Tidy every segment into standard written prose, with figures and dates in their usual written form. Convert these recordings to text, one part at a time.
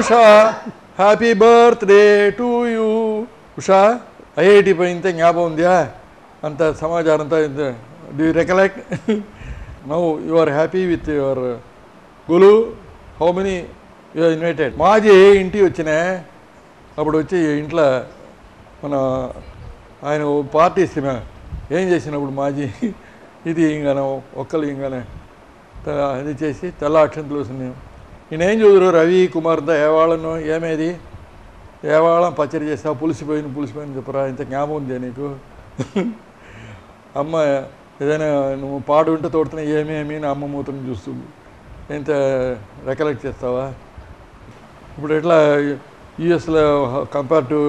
Usha happy birthday to you. Usha IIT పోయింతే జ్ఞాపకం ఉందా అంత సమాచారం అంతా? Do you recollect? Now you are happy with your గులు. How many you are invited? మాజీ ఇంటికి వచ్చినా అప్పుడు వచ్చి ఇంట్లో మన ఆయన పార్టీ ఇస్తే ఏం చేసినప్పుడు మాజీ ఇది ఇంకానే ఒక్కలు ఇంకానే అది చేసి తెల్ల అక్షంతలు వస్తున్నాయి. నేనేం చూదురు రవి కుమార్తో ఏవాళ్ళను ఏమేది ఏవాళ్ళం పచ్చడి చేస్తా పులిసిపోయిన చెప్పరా ఇంత జ్ఞాపకం ఉందా నీకు? అమ్మ ఏదైనా నువ్వు పాడు ఉంటే తోడుతున్నా ఏమేమి నా అమ్మ మూతను చూస్తుంది. ఎంత రికలెక్ట్ చేస్తావా? ఇప్పుడు ఎట్లా యూఎస్లో కంపేర్ టు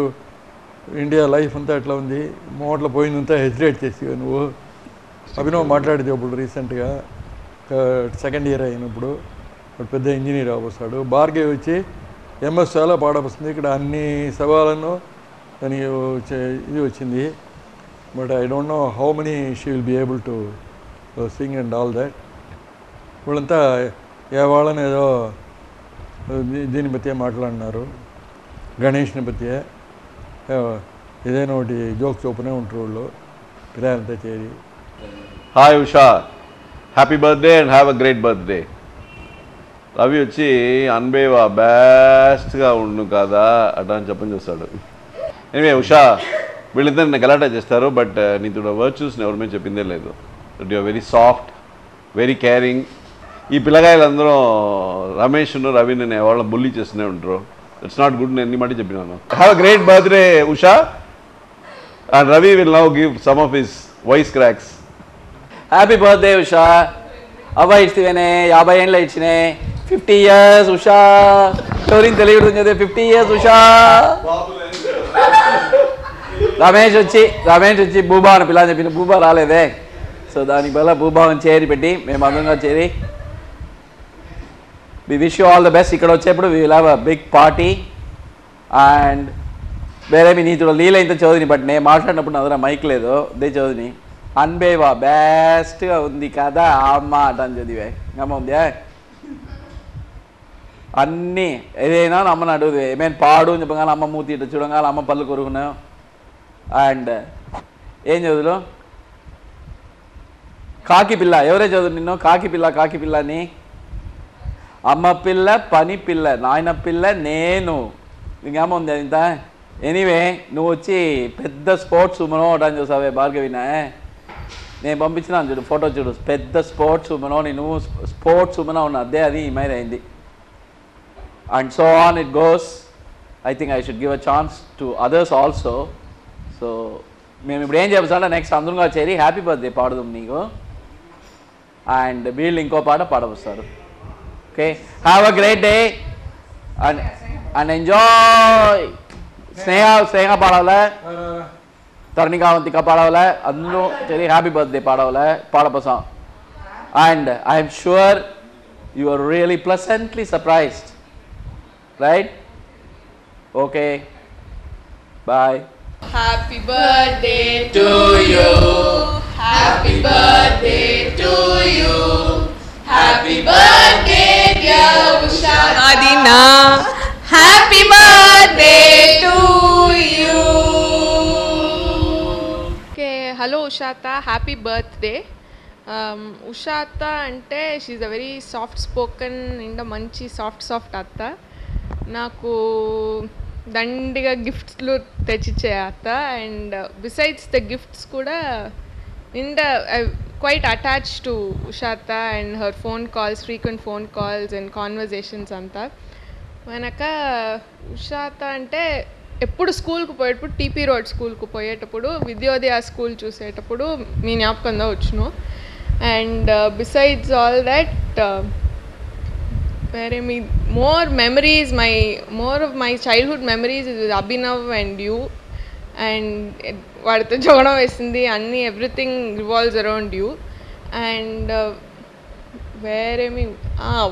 ఇండియా లైఫ్ అంతా ఎట్లా ఉంది? మోట్లో పోయిందంతా హెసిటేట్ చేసి నువ్వు అభినవ్ మాట్లాడితే ఇప్పుడు రీసెంట్గా సెకండ్ ఇయర్ అయినప్పుడు ఇప్పుడు పెద్ద ఇంజనీర్ అవస్తాడు. భార్గవి వచ్చి ఎంఎస్ చాలా పాడవస్తుంది. ఇక్కడ అన్ని సవాళ్ళను దానికి ఇది వచ్చింది. But I don't know how many she will be able to sing and all that. వీళ్ళంతా ఏ వాళ్ళని ఏదో దీని బతియే మాట్లాడినారు, గణేష్ని బతియే ఏదైనా ఒకటి జోక్స్ ఓపెనే ఉంటారు వాళ్ళు పిల్లలంతా చేరి. Hi Usha, happy birthday and have a great birthday. Ravi వచ్చి అన్బేవా బెస్ట్గా ఉండు కదా అట్లా అని చెప్పని చూస్తాడు. ఎనివే ఉషా, వీళ్ళిద్దరు నేను గలాటా చేస్తారు, బట్ నీతో వర్చ్యూస్ని ఎవరి మీద చెప్పిందే లేదు. That you are very soft, very caring. ఈ పిల్లగాయలందరూ రమేష్ను రవిని నేను ఎవరు బుల్లీ చేస్తూనే ఉంటారు. It's not good. నేను ఎన్ని మాట చెప్పినాను. Have a great birthday Usha. And Ravi will now give some of his voice cracks. Happy birthday Usha. అబ్బాయి ఇస్తేనే 50 ఏళ్ళు ఇచ్చినాయి. 50 years ఉషా. ఎవరికి తెలియదు 50 years ఉషా. రమేష్ వచ్చి భూబా అని పిల్ల చెప్పిన భూబా రాలేదే. సో దానికి వల్ల భూభావం చేరి పెట్టి మేము అందంగా చేరి we wish you all the best. ఇక్కడ వచ్చేప్పుడు we will have a big party. And వేరే మీ నీతుడు లీల ఇంత చదివిని, బట్ నేను మాట్లాడినప్పుడు నా దగ్గర మైక్ లేదు. అదే చదివిని అన్బేవా బెస్ట్గా ఉంది కదా అమ్మ అటని చదివే అమ్మ ఉందా అన్నీ ఏదైనా అమ్మని అడుగుదు ఏమైనా పాడు అని చెప్పగానే అమ్మ మూతి ఇట్లా చూడగానే అమ్మ పళ్ళు కొరుకున్నావు. అండ్ ఏం చదువులు కాకి పిల్ల ఎవరే చదువు నిన్ను కాకి పిల్ల అని అమ్మ పిల్ల పని పిల్ల నాయన పిల్ల నేను ఇంకేమో ఉంది ఇంత. ఎనీవే నువ్వు వచ్చి పెద్ద స్పోర్ట్స్ ఉమెనో అని చూసావే భార్గవినా. నేను పంపించినాను చూడు ఫోటో చూడు, పెద్ద స్పోర్ట్స్ ఉమెనో. నువ్వు స్పోర్ట్స్ ఉమెనో ఉన్నా అదే అది ఈ మైర్ అయింది. And so on it goes. I think I should give a chance to others also. So మేము ఇప్పుడు ఏం చెప్పాలంటే నెక్స్ట్ అందరంగా చేరి హ్యాపీ బర్త్డే పాడదాం నీకు. అండ్ వీళ్ళు ఇంకో పాట పాడవస్తారు. Okay, have a great day and enjoy. Sneha పాడవలే, తరణికావంతిక పాడవలే, అందరూ చేరి హ్యాపీ బర్త్డే పాడపసాం. And I'm sure you are really pleasantly surprised, right? Okay, bye. Happy birthday to you. Happy birthday to you. Happy birthday dear Usha Adina. Happy birthday to you. Okay, hello Ushata, happy birthday. Ushata ante she's a very soft spoken and manchi soft atta. నాకు దండిగా గిఫ్ట్స్లు తెచ్చిచ్చే అత్త. And besides the gifts కూడా quite attached to Ushata and her phone calls, frequent phone calls and conversations anta. Manaka Ushata ante ఎప్పుడు స్కూల్కి పోయేటప్పుడు TP road స్కూల్కి పోయేటప్పుడు Vidyodaya school చూసేటప్పుడు మీ జ్ఞాపకంగా వచ్చును. And besides all that where me more memories, more of my childhood memories is with Abhinav and you. And వాడితో జోగడం వేసింది అన్నీ, everything revolves around you. And వేరే మీ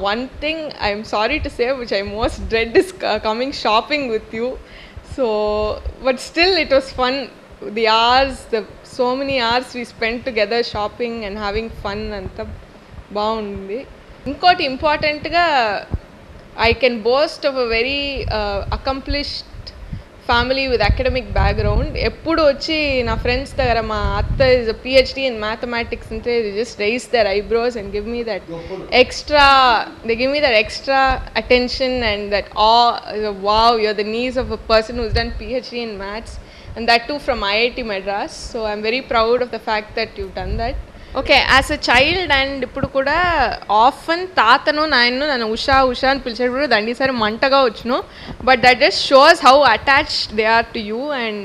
one thing I'm sorry to say which I most dread is coming shopping with you. So but still it was fun. The hours, so many hours we spend together shopping and having fun, అంతా బాగుంది. ఇంకోటి ఇంపార్టెంట్గా I can boast of a very accomplished family with academic background. ఎప్పుడు వచ్చి నా friends దగ్గర మా అత్త is a PhD in mathematics అంటే they just raise their eyebrows and give me that extra attention and that awe. Wow, you're the niece of a person who's done PhD in maths, and that too from IIT Madras. So I'm very proud of the fact that you've done that. Okay as a child and ఇప్పుడు కూడా often తాతను నాయన్ను నన్ను ఉషా ఉషా అని పిలిచేటప్పుడు దండిసారి మంటగా వచ్చును, but that just shows how attached they are to you and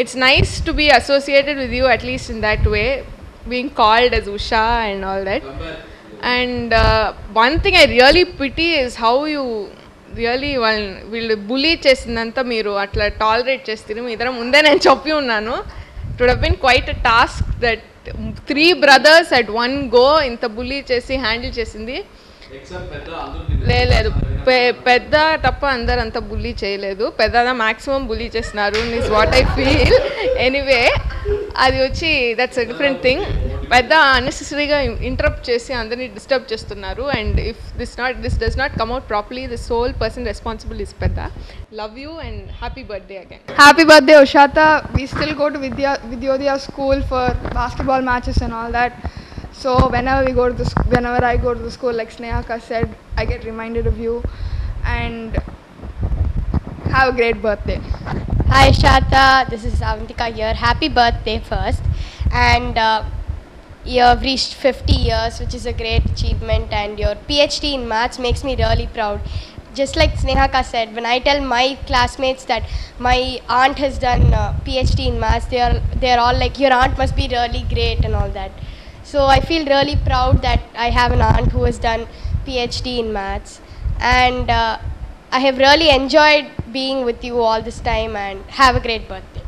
it's nice to be associated with you at least in that way being called as Usha and all that. And one thing I really pity is how you really వీళ్ళు bully చేసిందంతా మీరు అట్లా tolerate చేస్తారు. మీ ఇద్దరం ముందే నేను చెప్పి ఉన్నాను, it would have been quite a task that 3 brothers at one go ఇంత బుల్లీ చేసి హ్యాండిల్ చేసింది. లేదు పెద్ద తప్ప అందరు అంత బుల్లీ చేయలేదు, పెద్ద మ్యాక్సిమం బుల్లీ చేస్తున్నారు is what I feel. Anyway అది వచ్చి దట్స్ అ డిఫరెంట్ థింగ్. పెద్ద అన్నెసెసరీగా ఇంటరప్ట్ చేసి అందరినీ డిస్టర్బ్ చేస్తున్నారు. And if this does not come out properly this sole person responsible is పెద్ద. Love you and happy birthday again. Happy birthday, Ushata. We still go to Vidyodaya school for basketball matches and all that. So whenever I go to the school, like Snehaka said, I get reminded of you. And have a great birthday. Hi Shata, this is Avantika here. Happy birthday first. And you have reached 50 years, which is a great achievement. And your PhD in maths makes me really proud. Just like Snehaka said, when I tell my classmates that my aunt has done PhD in maths, they are all like, your aunt must be really great and all that. So I feel really proud that I have an aunt who has done PhD in maths. And I have really enjoyed being with you all this time, and have a great birthday.